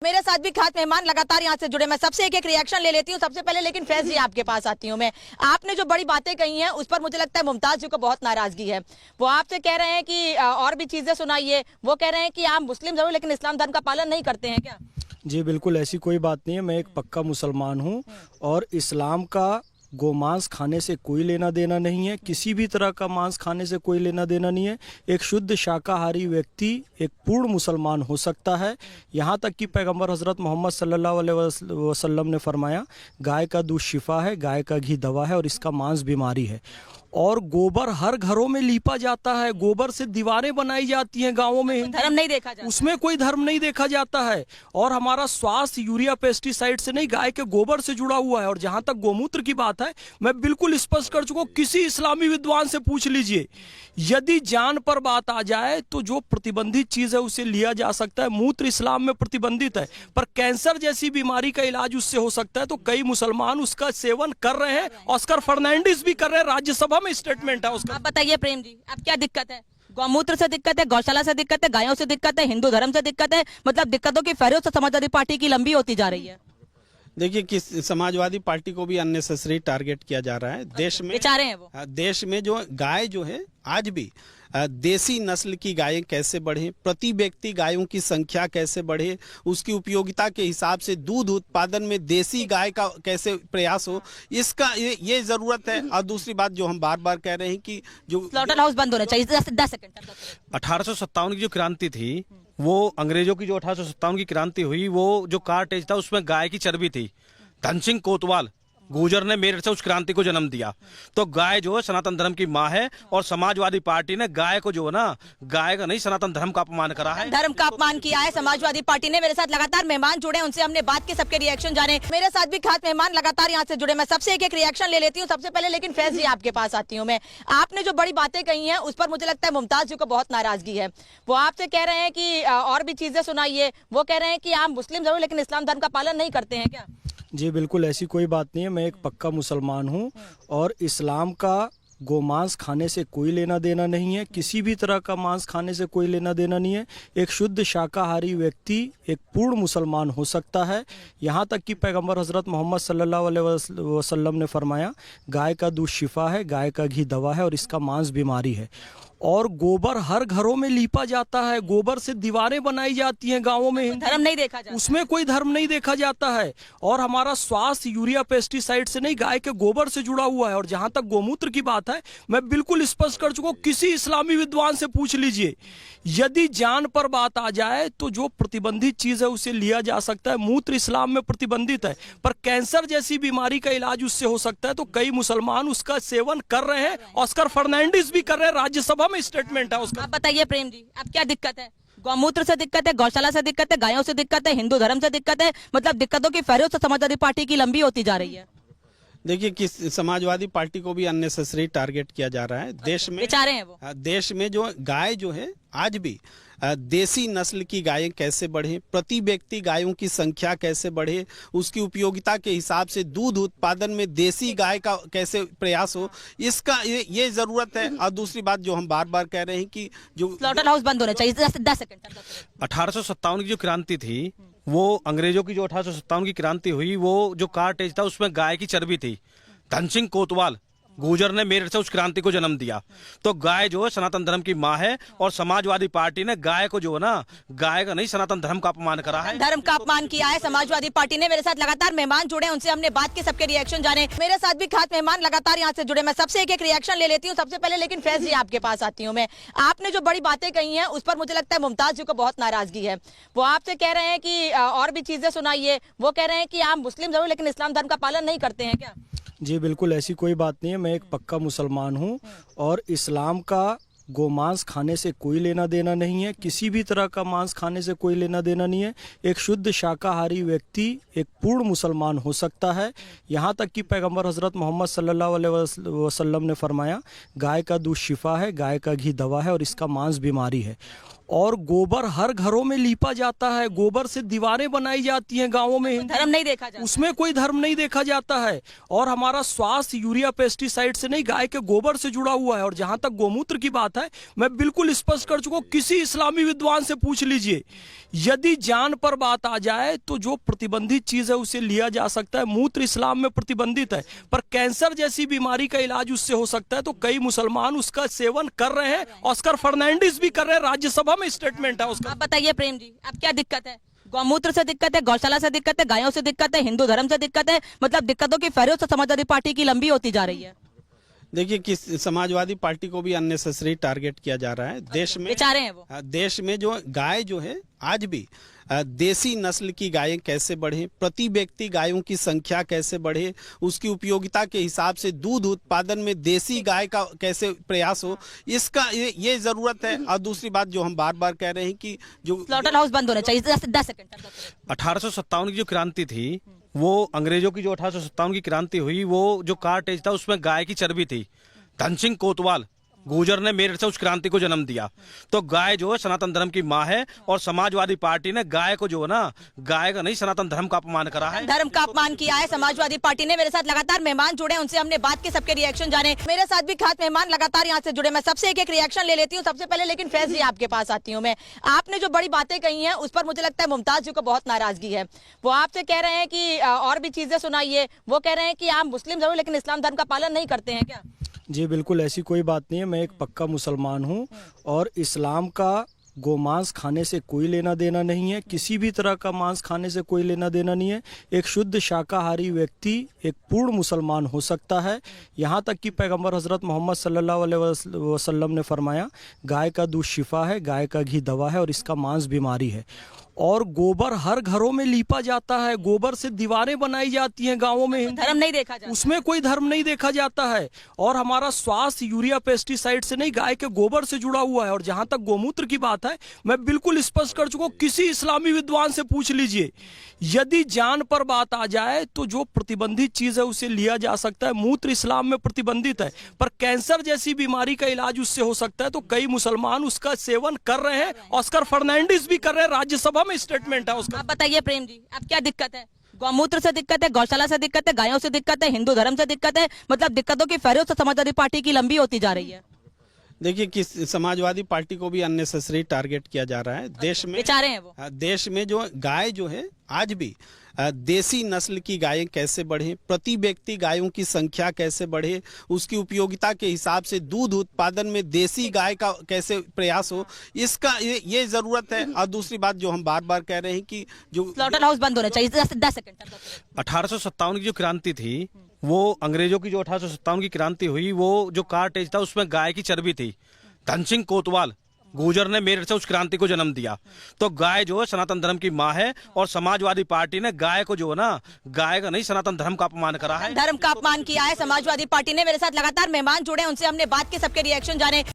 मेरे साथ भी खास मेहमान लगातार यहाँ से जुड़े। मैं सबसे एक रिएक्शन ले लेती हूँ सबसे पहले, लेकिन फैज जी आपके पास आती हूँ मैं। आपने जो बड़ी बातें कही हैं उस पर मुझे लगता है मुमताज जी को बहुत नाराजगी है। वो आपसे कह रहे हैं कि और भी चीजें सुनाइए। वो कह रहे हैं कि आप मुस्लिम जरूर लेकिन इस्लाम धर्म का पालन नहीं करते हैं क्या? जी बिल्कुल, ऐसी कोई बात नहीं है। मैं एक पक्का मुसलमान हूँ और इस्लाम का गोमांस खाने से कोई लेना देना नहीं है। किसी भी तरह का मांस खाने से कोई लेना देना नहीं है। एक शुद्ध शाकाहारी व्यक्ति एक पूर्ण मुसलमान हो सकता है। यहाँ तक कि पैगंबर हज़रत मोहम्मद सल्लल्लाहु अलैहि वसल्लम ने फरमाया, गाय का दूध शिफा है, गाय का घी दवा है और इसका मांस बीमारी है। और गोबर हर घरों में लीपा जाता है, गोबर से दीवारें बनाई जाती हैं गांवों में। धर्म नहीं देखा जाता, उसमें कोई धर्म नहीं देखा जाता है। और हमारा स्वास्थ्य यूरिया पेस्टिसाइड से नहीं, गाय के गोबर से जुड़ा हुआ है। और जहां तक गोमूत्र की बात है, मैं बिल्कुल स्पष्ट कर चुका हूं, किसी इस्लामी विद्वान से पूछ लीजिए। यदि जान पर बात आ जाए तो जो प्रतिबंधित चीज है उसे लिया जा सकता है। मूत्र इस्लाम में प्रतिबंधित है, पर कैंसर जैसी बीमारी का इलाज उससे हो सकता है। तो कई मुसलमान उसका सेवन कर रहे हैं। ऑस्कर फर्नांडिस भी कर रहे हैं, राज्यसभा में स्टेटमेंट है उसका। आप बताइए प्रेम जी, अब क्या दिक्कत है? गौमूत्र से दिक्कत है, गौशाला से दिक्कत है, गायों से दिक्कत है, हिंदू धर्म से दिक्कत है, मतलब दिक्कतों की फहरिस्त समाजवादी पार्टी की लंबी होती जा रही है। देखिए, किस समाजवादी पार्टी को भी अननेसेसरी टारगेट किया जा रहा है। देश में बेचारे हैं वो। देश में जो गाय जो है आज भी देसी नस्ल की गायें कैसे बढ़े, प्रति व्यक्ति गायों की संख्या कैसे बढ़े, उसकी उपयोगिता के हिसाब से दूध उत्पादन में देसी गाय का कैसे प्रयास हो, इसका ये जरूरत है। और दूसरी बात जो हम बार बार कह रहे हैं कि जो स्लॉटर हाउस बंद होना चाहिए। 10 सेकंड। 1857 की जो क्रांति थी, वो अंग्रेजों की जो 1857 की क्रांति हुई, वो जो कार्टेज था उसमें गाय की चर्बी थी। धन सिंह कोतवाल गुर्जर ने मेरठ से उस क्रांति को जन्म दिया। तो गाय जो है सनातन धर्म की माँ है। और समाजवादी पार्टी ने गाय को जो है ना, गाय का नहीं सनातन धर्म का अपमान करा है, धर्म का अपमान किया है समाजवादी पार्टी ने। मेरे साथ लगातार मेहमान जुड़े, उनसे हमने बात की, सबके रिएक्शन जाने। मेरे साथ भी खास मेहमान लगातार यहाँ से जुड़े। मैं सबसे एक रिएक्शन ले लेती हूँ सबसे पहले, लेकिन फैज जी आपके पास आती हूँ मैं। आपने जो बड़ी बातें कही हैं उस पर मुझे लगता है मुमताज जी को बहुत नाराजगी है। वो आपसे कह रहे हैं कि और भी चीजें सुनाइए। वो कह रहे हैं कि आप मुस्लिम जरूर लेकिन इस्लाम धर्म का पालन नहीं करते हैं क्या? जी बिल्कुल, ऐसी कोई बात नहीं है। मैं एक पक्का मुसलमान हूँ और इस्लाम का गोमांस खाने से कोई लेना देना नहीं है। किसी भी तरह का मांस खाने से कोई लेना देना नहीं है। एक शुद्ध शाकाहारी व्यक्ति एक पूर्ण मुसलमान हो सकता है। यहाँ तक कि पैगंबर हज़रत मोहम्मद सल्लल्लाहु अलैहि वसल्लम ने फरमाया, गाय का दूध शिफा है, गाय का घी दवा है और इसका मांस बीमारी है। और गोबर हर घरों में लीपा जाता है, गोबर से दीवारें बनाई जाती हैं गांवों में। धर्म नहीं देखा जाता, उसमें कोई धर्म नहीं देखा जाता है। और हमारा स्वास्थ्य यूरिया पेस्टिसाइड से नहीं, गाय के गोबर से जुड़ा हुआ है। और जहां तक गोमूत्र की बात है, मैं बिल्कुल स्पष्ट कर चुका हूं, किसी इस्लामी विद्वान से पूछ लीजिए। यदि जान पर बात आ जाए तो जो प्रतिबंधित चीज है उसे लिया जा सकता है। मूत्र इस्लाम में प्रतिबंधित है, पर कैंसर जैसी बीमारी का इलाज उससे हो सकता है। तो कई मुसलमान उसका सेवन कर रहे हैं। ऑस्कर फर्नांडिस भी कर रहे हैं, राज्यसभा में स्टेटमेंट है उसका। आप बताइए प्रेम जी, अब क्या दिक्कत है? गौमूत्र से दिक्कत है, गौशाला से दिक्कत है, गायों से दिक्कत है, हिंदू धर्म से दिक्कत है, मतलब दिक्कतों की फहरिस्त समाजवादी पार्टी की लंबी होती जा रही है। देखिए, किस समाजवादी पार्टी को भी अननेसेसरी टारगेट किया जा रहा है। देश में बेचारे हैं वो। देश में जो गाय जो है आज भी देसी नस्ल की गायें कैसे बढ़े, प्रति व्यक्ति गायों की संख्या कैसे बढ़े, उसकी उपयोगिता के हिसाब से दूध उत्पादन में देसी गाय का कैसे प्रयास हो, इसका ये जरूरत है। और दूसरी बात जो हम बार बार कह रहे हैं कि जो स्लॉटर हाउस बंद होना चाहिए। 10 सेकंड। 1857 की जो क्रांति थी, वो अंग्रेजों की जो 1857 की क्रांति हुई, वो जो कार्टेज था उसमें गाय की चर्बी थी। धन सिंह कोतवाल गुर्जर ने मेरठ से उस क्रांति को जन्म दिया। तो गाय जो है सनातन धर्म की माँ है। और समाजवादी पार्टी ने गाय को जो है ना, गाय का नहीं सनातन धर्म का अपमान करा है, धर्म का अपमान किया है समाजवादी पार्टी ने। मेरे साथ लगातार मेहमान जुड़े, उनसे हमने बात की, सबके रिएक्शन जाने। मेरे साथ भी खास मेहमान लगातार यहाँ से जुड़े। मैं सबसे एक रिएक्शन ले लेती हूँ सबसे पहले, लेकिन फैज जी आपके पास आती हूँ मैं। आपने जो बड़ी बातें कही हैं उस पर मुझे लगता है मुमताज जी को बहुत नाराजगी है। वो आपसे कह रहे हैं कि और भी चीजें सुनाइए। वो कह रहे हैं कि आप मुस्लिम जरूर लेकिन इस्लाम धर्म का पालन नहीं करते हैं क्या? जी बिल्कुल, ऐसी कोई बात नहीं है। मैं एक पक्का मुसलमान हूँ और इस्लाम का गोमांस खाने से कोई लेना देना नहीं है। किसी भी तरह का मांस खाने से कोई लेना देना नहीं है। एक शुद्ध शाकाहारी व्यक्ति एक पूर्ण मुसलमान हो सकता है। यहाँ तक कि पैगंबर हज़रत मोहम्मद सल्लल्लाहु अलैहि वसल्लम ने फरमाया, गाय का दूध शिफा है, गाय का घी दवा है और इसका मांस बीमारी है। और गोबर हर घरों में लीपा जाता है, गोबर से दीवारें बनाई जाती हैं गांवों में, धर्म नहीं देखा जाता। उसमें कोई धर्म नहीं देखा जाता है। और हमारा स्वास्थ्य यूरिया पेस्टिसाइड से नहीं, गाय के गोबर से जुड़ा हुआ है। और जहां तक गोमूत्र की बात है, मैं बिल्कुल स्पष्ट कर चुका हूं, किसी इस्लामी विद्वान से पूछ लीजिए, यदि जान पर बात आ जाए तो जो प्रतिबंधित चीज है उसे लिया जा सकता है। मूत्र इस्लाम में प्रतिबंधित है, पर कैंसर जैसी बीमारी का इलाज उससे हो सकता है। तो कई मुसलमान उसका सेवन कर रहे हैं, ऑस्कर फर्नांडिस भी कर रहे हैं, राज्यसभा में स्टेटमेंट है उसका। आप बताइए प्रेम जी, अब क्या दिक्कत है? गौमूत्र से दिक्कत है, गौशाला से दिक्कत है, गायों से दिक्कत है, हिंदू धर्म से दिक्कत है, मतलब दिक्कतों की फहरिस्त समाजवादी पार्टी की लंबी होती जा रही है। देखिए, किस समाजवादी पार्टी को भी अननेसेसरी टारगेट किया जा रहा है। देश में बेचारे हैं वो। देश में जो गाय जो है आज भी देसी नस्ल की गायें कैसे बढ़े, प्रति व्यक्ति गायों की संख्या कैसे बढ़े, उसकी उपयोगिता के हिसाब से दूध उत्पादन में देसी गाय का कैसे प्रयास हो, इसका ये जरूरत है। और दूसरी बात जो हम बार बार कह रहे हैं कि जो स्लॉटर हाउस बंद होने चाहिए। 10 सेकंड। 1857 की जो क्रांति थी, वो अंग्रेजों की जो 1857 की क्रांति हुई, वो जो कार्टेज था उसमें गाय की चर्बी थी। धन सिंह कोतवाल गुर्जर ने मेरठ से उस क्रांति को जन्म दिया। तो गाय जो है सनातन धर्म की माँ है, और समाजवादी पार्टी ने गाय को जो है ना, गाय का नहीं सनातन धर्म का अपमान करा है। धर्म का अपमान किया है समाजवादी पार्टी ने। मेरे साथ लगातार मेहमान जुड़े, उनसे हमने बात की, सबके रिएक्शन जाने। मेरे साथ भी खास मेहमान लगातार यहाँ से जुड़े, मैं सबसे एक रिएक्शन ले लेती हूँ सबसे पहले। लेकिन फैज जी, आपके पास आती हूँ मैं। आपने जो बड़ी बातें कही हैं उस पर मुझे लगता है मुमताज जी को बहुत नाराजगी है। वो आपसे कह रहे हैं कि और भी चीजें सुनाइए। वो कह रहे हैं कि आप मुस्लिम जरूर लेकिन इस्लाम धर्म का पालन नहीं करते हैं क्या? जी बिल्कुल, ऐसी कोई बात नहीं है। मैं एक पक्का मुसलमान हूँ और इस्लाम का गोमांस खाने से कोई लेना देना नहीं है, किसी भी तरह का मांस खाने से कोई लेना देना नहीं है। एक शुद्ध शाकाहारी व्यक्ति एक पूर्ण मुसलमान हो सकता है। यहाँ तक कि पैगंबर हजरत मोहम्मद सल्लल्लाहु अलैहि वसल्लम ने फरमाया, गाय का दूध शिफा है, गाय का घी दवा है और इसका मांस बीमारी है। और गोबर हर घरों में लीपा जाता है, गोबर से दीवारें बनाई जाती हैं गांवों में, धर्म नहीं देखा जाता। उसमें कोई धर्म नहीं देखा जाता है। और हमारा स्वास्थ्य यूरिया पेस्टिसाइड से नहीं, गाय के गोबर से जुड़ा हुआ है। और जहां तक गोमूत्र की बात है, मैं बिल्कुल स्पष्ट कर चुका हूं, किसी इस्लामी विद्वान से पूछ लीजिए, यदि जान पर बात आ जाए तो जो प्रतिबंधित चीज है उसे लिया जा सकता है। मूत्र इस्लाम में प्रतिबंधित है, पर कैंसर जैसी बीमारी का इलाज उससे हो सकता है। तो कई मुसलमान उसका सेवन कर रहे हैं, ऑस्कर फर्नांडिस भी कर रहे हैं, राज्यसभा में स्टेटमेंट है उसका। आप बताइए प्रेम जी, अब क्या दिक्कत है? गौमूत्र से दिक्कत है, गौशाला से दिक्कत है, गायों से दिक्कत है, हिंदू धर्म से दिक्कत है, मतलब दिक्कतों की फहरिस्त समाजवादी पार्टी की लंबी होती जा रही है। देखिए, किस समाजवादी पार्टी को भी अननेसेसरी टारगेट किया जा रहा है। देश में बेचारे हैं वो। देश में जो गाय जो है आज भी देसी नस्ल की गायें कैसे बढ़े, प्रति व्यक्ति गायों की संख्या कैसे बढ़े, उसकी उपयोगिता के हिसाब से दूध उत्पादन में देसी गाय का कैसे प्रयास हो, इसका ये जरूरत है। और दूसरी बात जो हम बार बार कह रहे हैं कि जो स्लॉटर हाउस बंद होने चाहिए। 10 सेकंड। 1857 की जो क्रांति थी, वो अंग्रेजों की जो 1857 की क्रांति हुई, वो जो कार्टेज था उसमें गाय की चर्बी थी। धन सिंह कोतवाल गुर्जर ने मेरठ से उस क्रांति को जन्म दिया। तो गाय जो है सनातन धर्म की माँ है, और समाजवादी पार्टी ने गाय को जो है ना, गाय का नहीं सनातन धर्म का अपमान करा है। धर्म का अपमान किया है समाजवादी पार्टी ने। मेरे साथ लगातार मेहमान जुड़े, उनसे हमने बात की, सबके रिएक्शन जाने।